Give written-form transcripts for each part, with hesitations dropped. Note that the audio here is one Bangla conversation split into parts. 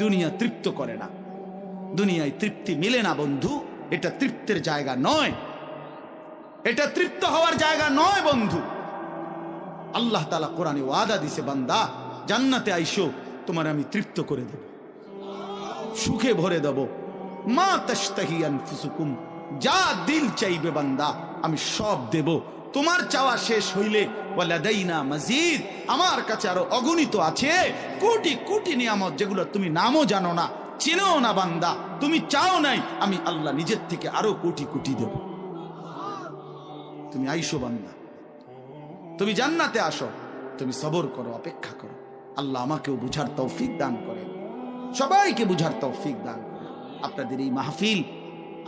দুনিয়া তৃপ্ত করে না, দুনিয়ায় তৃপ্তি মিলে না বন্ধু। এটা তৃপ্তের জায়গা নয়, এটা তৃপ্ত হওয়ার জায়গা নয় বন্ধু। আল্লাহ তাআলা কোরআনে ওয়াদা দিছে, বান্দা জান্নাতে আইসো, তোমার আমি তৃপ্ত করে দেব, সুখে ভরে দেব। মা তাশতাহি আনফুসুকুম, যা দিল চাইবে বান্দা আমি সব দেব। তোমার চাওয়া শেষ হইলে ওয়ালাদাইনা মাজিদ, আমার কাছে আরো অগণিত আছে কোটি কোটি নিয়ামত, যেগুলো তুমি নামও জানো না, চিনো না বান্দা, তুমি চাও নাই, আমি আল্লাহ নিজের থেকে আরো কোটি কোটি দেব। তুমি আইসো বান্দা, তুমি জান্নাতে আসো, তুমি সবর করো, অপেক্ষা করো। আল্লাহ আমাকেও বুঝার তৌফিক দান করে, সবাইকে বুঝার তৌফিক দান করে। আপনাদের এই মাহফিল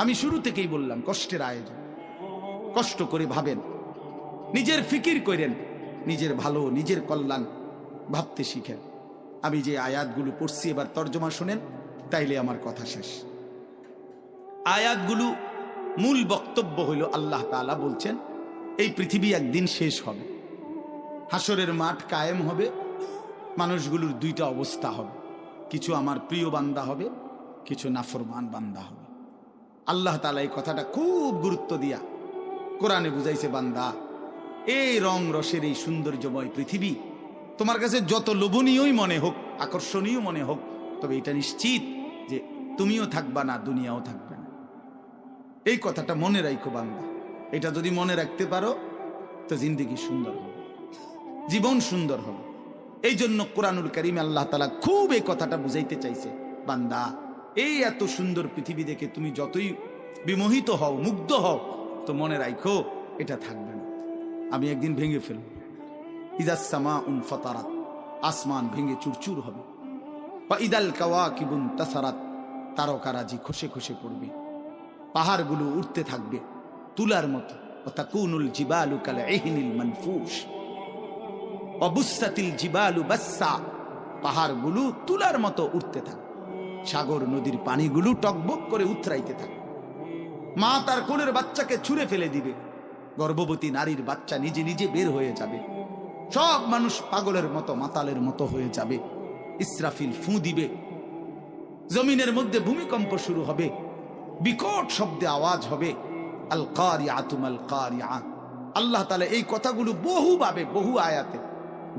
আমি শুরু থেকেই বললাম কষ্টের আয়োজন। কষ্ট করে ভাবেন, নিজের ফিকির করেন, নিজের ভালো নিজের কল্যাণ ভাবতে শিখেন। আমি যে আয়াতগুলো পড়ছি এবার তর্জমা শুনেন, তাইলে আমার কথা শেষ। আয়াতগুলো মূল বক্তব্য হইল আল্লাহ তাআলা বলছেন এই পৃথিবী একদিন শেষ হবে, হাসরের মাঠ কায়েম হবে, মানুষগুলোর দুইটা অবস্থা হবে, কিছু আমার প্রিয় বান্দা হবে, কিছু নাফরমান বান্দা হবে। আল্লাহ তাআলা এই কথাটা খুব গুরুত্ব দিয়া কোরআনে বুঝাইছে, বান্দা এই রং রসের এই সৌন্দর্যময় পৃথিবী তোমার কাছে যত লোভনীয়ই মনে হোক, আকর্ষণীয় মনে হোক, তবে এটা নিশ্চিত যে তুমিও থাকবা না, দুনিয়াও থাকবে না। এই কথাটা মনে রাখো বান্দা, এটা যদি মনে রাখতে পারো তো জিন্দেগি সুন্দর হবে, জীবন সুন্দর হবে। এই জন্য কোরআনুল কারীমে আল্লাহ তাআলা খুব এই কথাটা বুঝাইতে চাইছে, বান্দা এই এত সুন্দর পৃথিবী দেখে তুমি যতই বিমোহিত হও, মুগ্ধ হও, তো মনে রাখো এটা থাকবে না, আমি একদিন ভেঙে ফেলব। ইদাস সামাউন ফাতারাত, আসমান ভেঙে চুরচুর হবে। ওয়া ইদাল কাওয়াকিবুন তাসারাত, তারকারাজি খসে খসে পড়বে, পাহাড়গুলো উঠতে থাকবে তুলার মতো। ওয়া তাকুনুল জিবালু কাল ইহনিল মানফুশ ওয়া বুসাতিল জিবালু বাসসা, পাহাড়গুলো তুলার মতো উঠতে থাকবে, সাগর নদীর পানিগুলো টকবক করে উতরাইতে থাকবে। মা তার কোলের বাচ্চাকে ছুঁড়ে ফেলে দিবে, গর্ভবতী নারীর বাচ্চা নিজে নিজে বের হয়ে যাবে, সব মানুষ পাগলের মতো মাতালের মতো হয়ে যাবে। ইসরাফিল ফু দিবে, জমিনের মধ্যে ভূমিকম্প শুরু হবে, বিকট শব্দে আওয়াজ হবে। আল কারিআতু মাল কারিআ, আল্লাহ তাআলা এই কথাগুলো বহুভাবে বহু আয়াতে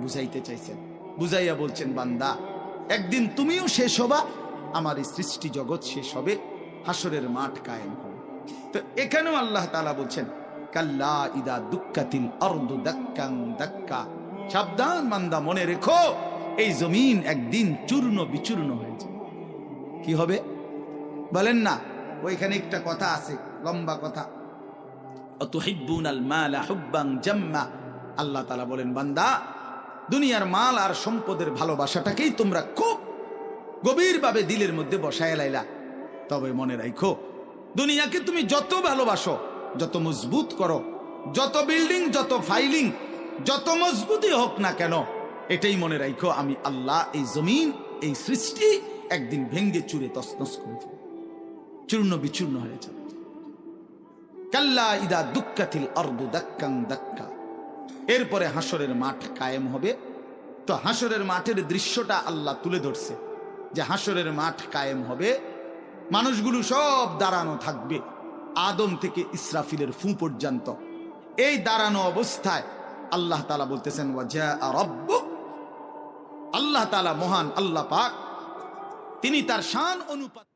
বুঝাইতে চাইছেন, বুঝাইয়া বলছেন, বান্দা একদিন তুমিও শেষ হবা, আমার এই সৃষ্টি জগৎ শেষ হবে, হাসরের মাঠ কায়েম হবে। তো এখানেও আল্লাহ তাআলা বলছেন, কাল্লা ইদা দুক্কাতিল আরদু দাক্কান দাক্কা, সাবধান বান্দা, মনে রেখো এই জমিন একদিন চূর্ণ বিচূর্ণ হয়ে যাবে। কি হবে বলেন না? ওইখানে একটা কথা আছে, লম্বা কথা, অতুহিব্বুনাল মালা হুব্বান জাম্মা। আল্লাহ তাআলা বলেন, বান্দা দুনিয়ার মাল আর সম্পদের ভালোবাসাটাকেই তোমরা খুব গভীরভাবে দিলের মধ্যে বসায় লাইলা। তবে মনে রাখো, দুনিয়াকে তুমি যত ভালোবাসো, যত মজবুত করো, যত বিল্ডিং, যত ফাইলিং, যত মজবুতই হোক না কেন, এটাই মনে রাখো আমি আল্লাহ এই জমিন, এই সৃষ্টি একদিন ভেঙ্গে চুরে তছনছ করে দেব, চূর্ণ বিচূর্ণ হয়ে যাবে। কাল্লা ইদা দুক্কাতিল আরদু দাক্কান দাক্কা। এরপরে হাসরের মাঠ কায়েম হবে। তো হাসরের মাঠের দৃশ্যটা আল্লাহ তুলে ধরছে যে হাসরের মাঠ কায়েম হবে, মানুষগুলো সব দাঁড়ানো থাকবে, আদম থেকে ইসরাফিলের ফু পর্যন্ত। এই দাঁড়ানো অবস্থায় আল্লাহ তাআলা বলতেছেন, ওয়াজা রাব্বুক, আল্লাহ তাআলা মহান আল্লাহ পাক, তিনি তার শান অনুপাত